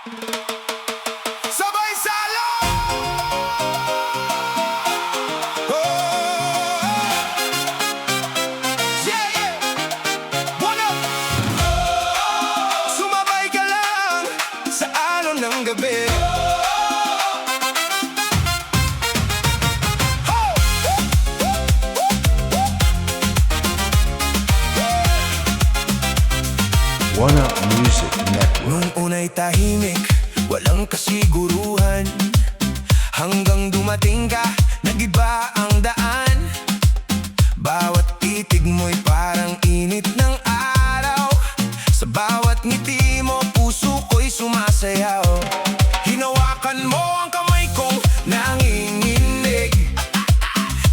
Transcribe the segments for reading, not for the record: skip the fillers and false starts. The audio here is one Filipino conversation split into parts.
Sabay salo! Oh, yeah, yeah. One up! Sumabay ka lang sa alon ng gabi. One Up Music Network. Nung una'y tahimik, walang kasiguruhan, hanggang dumating ka, nag-iba ang daan. Bawat titig mo'y parang init ng araw. Sa bawat ngiti mo, puso ko'y sumasayaw. Hinawakan mo ang kamay kong nanginginig.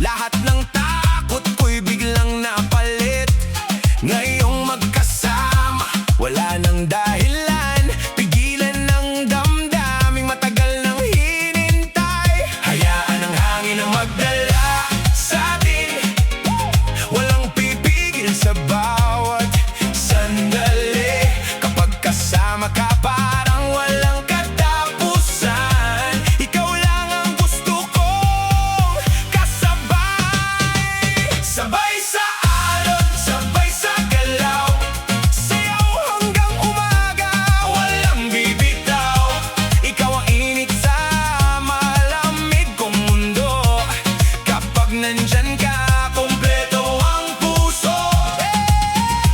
Lahat ng takot ko'y biglang napalit. Ngayong magkasama, wala nang dahilan, pigilan ng damdaming matagal nang hinintay. Hayaan ang hangin ang magdala sa atin, walang pipigil sa bawat sandali. Kapag kasama ka parang walang katapusan. Ikaw lang ang gusto kong kasabay. Sabay sa alon, sabay sa galaw, sayaw hanggang umaga, walang bibitaw. Ikaw ang init sa malamig kong mundo. Kapag nandyan ka, kumpleto ang puso.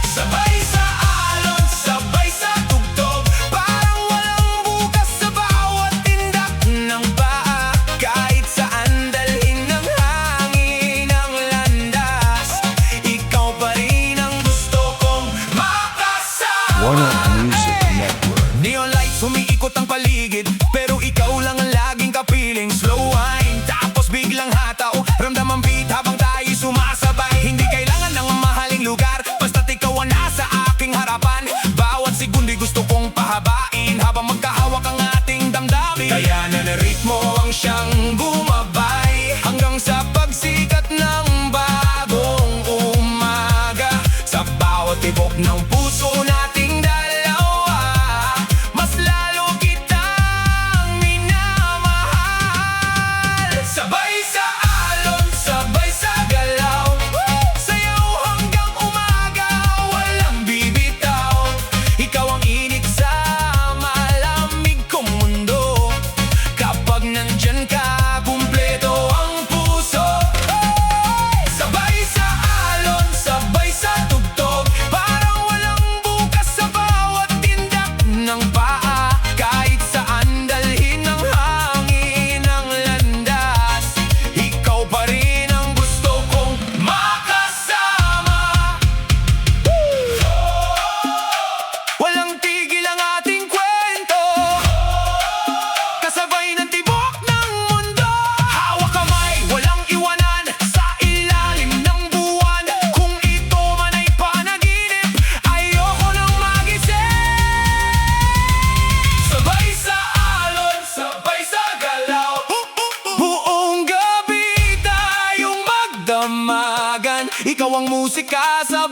Sabay sa alon, sabay sa tugtog, parang walang bukas sa bawat tindak ng paa. Kahit saan dalhin ng hangin ang landas, ikaw pa rin ang gusto kong makasama. One Up Music Network. Neon lights, umiikot ang paligid, pero ikaw lang ang laging kapiling. Slow wine, tapos biglang hataw, ramdam ang beat habang tayo sumasabay. Hindi kailangan ng mahaling lugar, basta't ikaw ang nasa aking harapan. Bawat segundo'y gusto kong pahabain, habang magkahawak ang ating damdamin. Kaya na ritmo ang siyang bumabay, hanggang sa pagsikat ng bagong umaga. Sa bawat tibok ng puso nating dalawa, mas lalo kitang minamahal. Sabay sa alon, sabay sa galaw, sayaw hanggang umaga, walang bibitaw. Ikaw ang init sa malamig kong mundo. Kapag nandyan ka, kumpleto ang puso. Sabay sa alon, sabay sa tugtog, parang walang bukas sa bawat tindak ng paa. Kahit saan dalhin ng hangin ang landas, ikaw pa rin ang gusto kong makasama. Walang tigil ang ating kwento, kasabay ng tibok ng mundo. Hawak kamay, walang iwanan, sa ilalim ng buwan. Kung ito man ay panaginip, ayoko nang magising. Sabay sa alon, sabay sa galaw, buong gabi tayong magdamagan. Ikaw ang musika sa